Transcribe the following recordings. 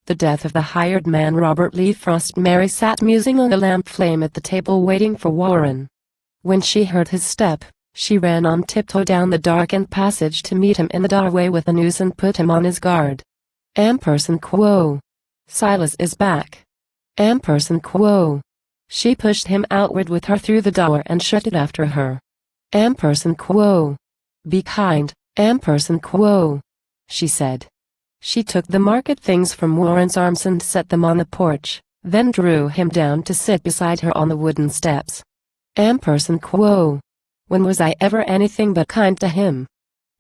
The death of the hired man Robert Lee Frost. Mary sat musing on the lamp flame at the table waiting for Warren. When she heard his step, she ran on tiptoe down the darkened passage to meet him in the doorway with the news and put him on his guard. Ampersand Quo. Silas is back. Ampersand Quo. She pushed him outward with her through the door and shut it after her. Ampersand Quo. Be kind, Ampersand Quo, she said. She took the market things from Warren's arms and set them on the porch, then drew him down to sit beside her on the wooden steps. Ampersand Quo. When was I ever anything but kind to him?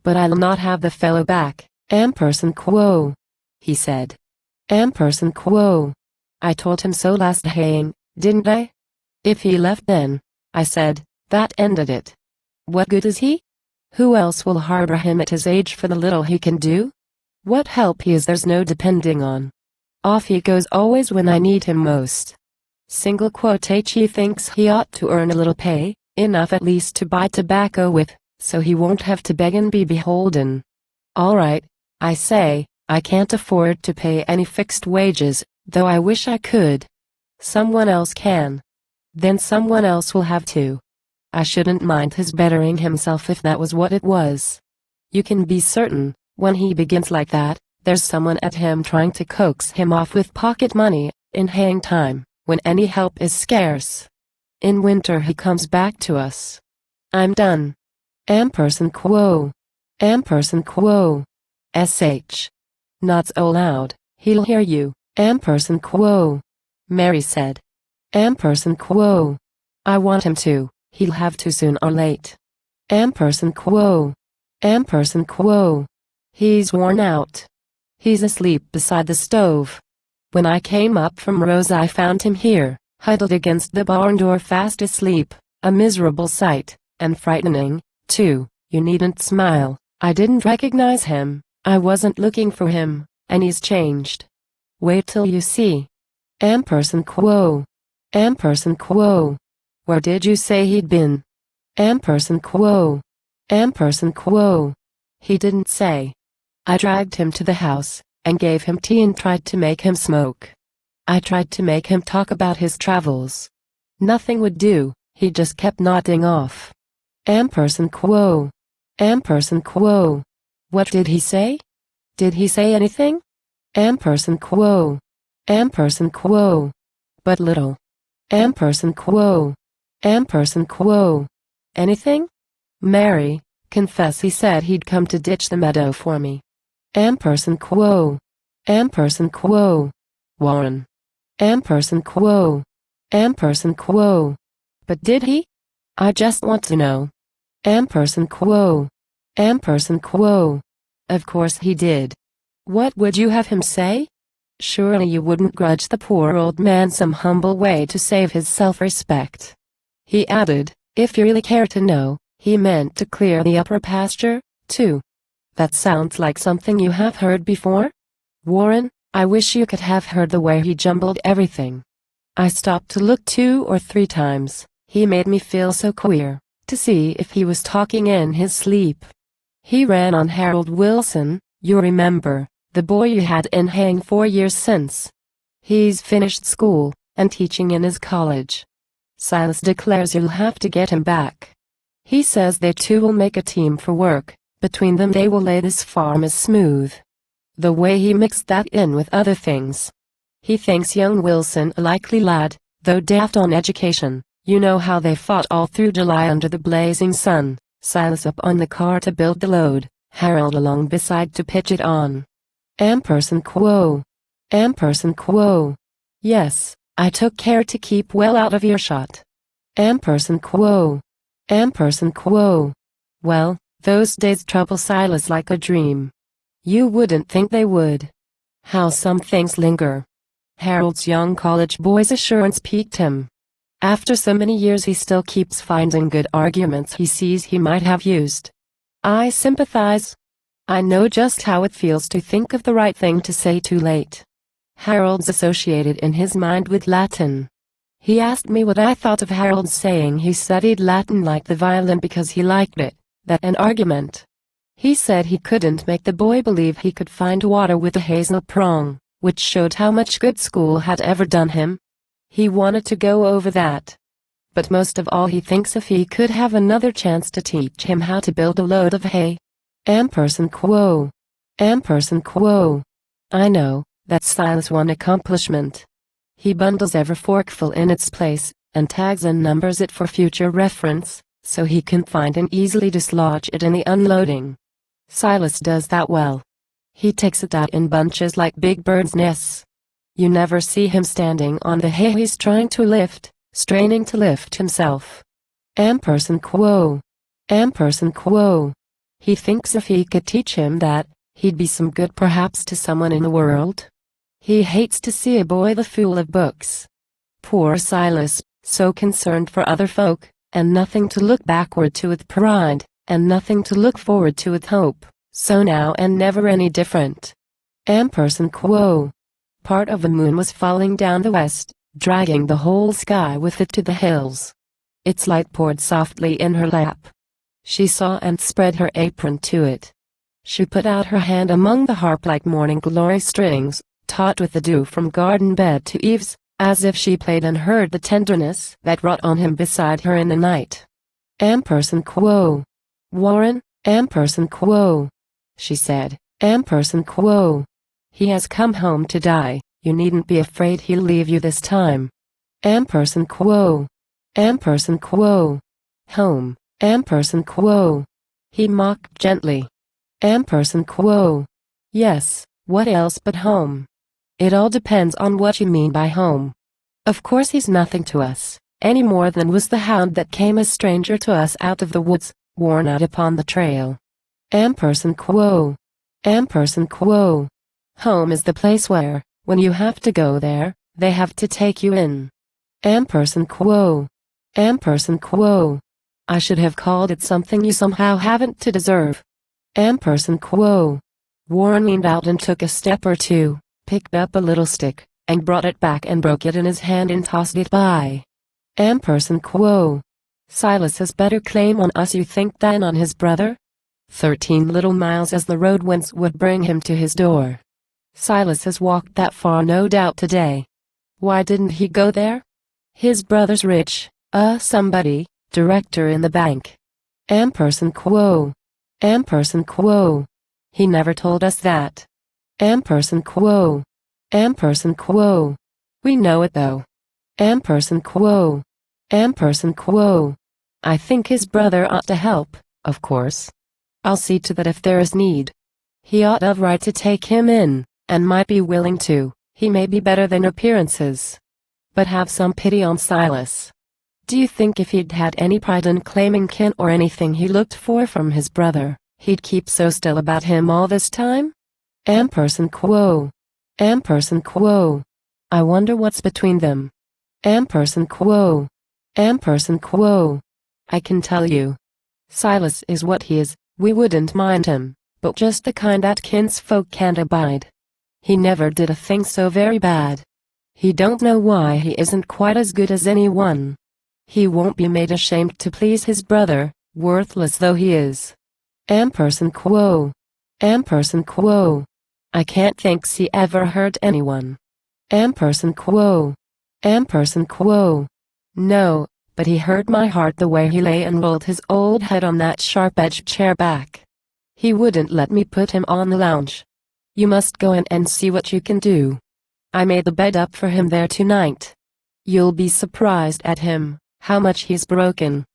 But I'll not have the fellow back, Ampersand Quo, he said. Ampersand Quo. I told him so last haying, didn't I? If he left then, I said, that ended it. What good is he? Who else will harbor him at his age for the little he can do? What help he is there's no depending on. Off he goes always when I need him most. Single quote. He thinks he ought to earn a little pay, enough at least to buy tobacco with, so he won't have to beg and be beholden. All right, I say, I can't afford to pay any fixed wages, though I wish I could. Someone else can. Then someone else will have to. I shouldn't mind his bettering himself if that was what it was. You can be certain, when he begins like that, there's someone at him trying to coax him off with pocket money, in haying time, when any help is scarce. In winter he comes back to us. I'm done. Ampersand Quo. Ampersand Quo. Sh. Not so loud, he'll hear you, Ampersand Quo, Mary said. Ampersand Quo. I want him to, he'll have to soon or late. Ampersand Quo. Ampersand Quo. He's worn out. He's asleep beside the stove. When I came up from Rose I found him here, huddled against the barn door fast asleep, a miserable sight, and frightening, too. You needn't smile, I didn't recognize him, I wasn't looking for him, and he's changed. Wait till you see. Ampersand Quo. Ampersand Quo. Where did you say he'd been? Ampersand Quo. Ampersand Quo. He didn't say. I dragged him to the house, and gave him tea and tried to make him smoke. I tried to make him talk about his travels. Nothing would do, he just kept nodding off. Ampersand Quo. Ampersand Quo. What did he say? Did he say anything? Ampersand Quo. Ampersand Quo. But little. Ampersand Quo. Ampersand Quo. Anything? Mary, confess he said he'd come to ditch the meadow for me. Ampersand Quo. Ampersand Quo. Warren. Ampersand Quo. Ampersand Quo. But did he? I just want to know. Ampersand Quo. Ampersand Quo. Of course he did. What would you have him say? Surely you wouldn't grudge the poor old man some humble way to save his self-respect. He added, if you really care to know, he meant to clear the upper pasture, too. That sounds like something you have heard before? Warren, I wish you could have heard the way he jumbled everything. I stopped to look 2 or 3 times, he made me feel so queer, to see if he was talking in his sleep. He ran on Harold Wilson, you remember, the boy you had in haying 4 years since. He's finished school, and teaching in his college. Silas declares you'll have to get him back. He says they two will make a team for work, between them they will lay this farm as smooth. The way he mixed that in with other things. He thinks young Wilson a likely lad, though daft on education. You know how they fought all through July under the blazing sun, Silas up on the car to build the load, Harold along beside to pitch it on. Ampersand Quo. Ampersand Quo. Yes, I took care to keep well out of earshot. Ampersand Quo. Ampersand Quo. Well, those days trouble Silas like a dream. You wouldn't think they would. How some things linger. Harold's young college boy's assurance piqued him. After so many years he still keeps finding good arguments he sees he might have used. I sympathize. I know just how it feels to think of the right thing to say too late. Harold's associated in his mind with Latin. He asked me what I thought of Harold's saying he studied Latin like the violin because he liked it, that an argument. He said he couldn't make the boy believe he could find water with a hazel prong, which showed how much good school had ever done him. He wanted to go over that. But most of all he thinks if he could have another chance to teach him how to build a load of hay. Ampersand Quo. Ampersand Quo. I know, that's Silas' one accomplishment. He bundles every forkful in its place, and tags and numbers it for future reference, so he can find and easily dislodge it in the unloading. Silas does that well. He takes it out in bunches like big birds' nests. You never see him standing on the hay he's trying to lift, straining to lift himself. Ampersand Quo. Ampersand Quo. He thinks if he could teach him that, he'd be some good perhaps to someone in the world. He hates to see a boy the fool of books. Poor Silas, so concerned for other folk, and nothing to look backward to with pride, and nothing to look forward to with hope, so now and never any different. Ampersand Quo. Part of the moon was falling down the west, dragging the whole sky with it to the hills. Its light poured softly in her lap. She saw and spread her apron to it. She put out her hand among the harp-like morning glory strings, taut with the dew from garden bed to eaves, as if she played and heard the tenderness that wrought on him beside her in the night. Ampersand Quo. Warren, Ampersand Quo. She said, Ampersand Quo. He has come home to die, you needn't be afraid he'll leave you this time. Ampersand Quo. Ampersand Quo. Home, Ampersand Quo. He mocked gently. Ampersand Quo. Yes, what else but home? It all depends on what you mean by home. Of course he's nothing to us, any more than was the hound that came a stranger to us out of the woods, worn out upon the trail. Ampersand Quo. Ampersand Quo. Home is the place where, when you have to go there, they have to take you in. Ampersand Quo. Ampersand Quo. I should have called it something you somehow haven't to deserve. Ampersand Quo. Warren leaned out and took a step or two, picked up a little stick, and brought it back and broke it in his hand and tossed it by. Ampersand Quo. Silas has better claim on us you think than on his brother? 13 little miles as the road whence would bring him to his door. Silas has walked that far no doubt today. Why didn't he go there? His brother's rich, somebody, director in the bank. Ampersand Quo. Ampersand Quo. He never told us that. Ampersand Quo. Ampersand Quo. We know it though. Ampersand Quo. Ampersand Quo. I think his brother ought to help, of course. I'll see to that if there is need. He ought of right to take him in, and might be willing to. He may be better than appearances. But have some pity on Silas. Do you think if he'd had any pride in claiming kin or anything he looked for from his brother, he'd keep so still about him all this time? Ampersand Quo. Ampersand Quo. I wonder what's between them. Ampersand Quo. Ampersand Quo. I can tell you. Silas is what he is, we wouldn't mind him, but just the kind that kinsfolk can't abide. He never did a thing so very bad. He don't know why he isn't quite as good as anyone. He won't be made ashamed to please his brother, worthless though he is. Ampersand Quo. Ampersand Quo. I can't think he ever hurt anyone. Ampersand Quo. Ampersand Quo. No, but he hurt my heart the way he lay and rolled his old head on that sharp-edged chair back. He wouldn't let me put him on the lounge. You must go in and see what you can do. I made the bed up for him there tonight. You'll be surprised at him, how much he's broken.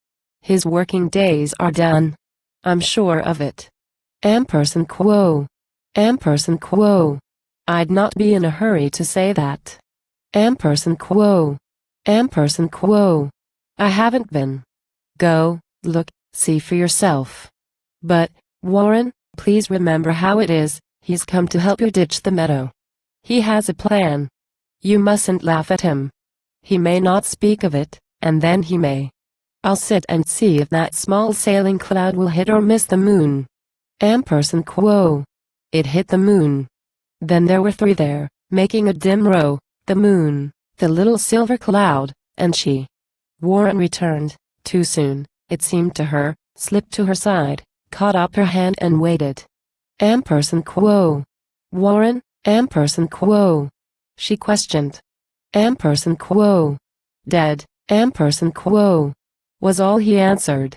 His working days are done. I'm sure of it. Ampersand Quo. Ampersand Quo. I'd not be in a hurry to say that. Ampersand Quo. Ampersand Quo. I haven't been. Go, look, see for yourself. But, Warren, please remember how it is, he's come to help you ditch the meadow. He has a plan. You mustn't laugh at him. He may not speak of it, and then he may. I'll sit and see if that small sailing cloud will hit or miss the moon. Ampersand Quo. It hit the moon. Then there were three there, making a dim row, the moon, the little silver cloud, and she. Warren returned, too soon, it seemed to her, slipped to her side, caught up her hand and waited. Ampersand Quo. Warren, Ampersand Quo? She questioned. Ampersand Quo. Dead. Ampersand Quo, was all he answered.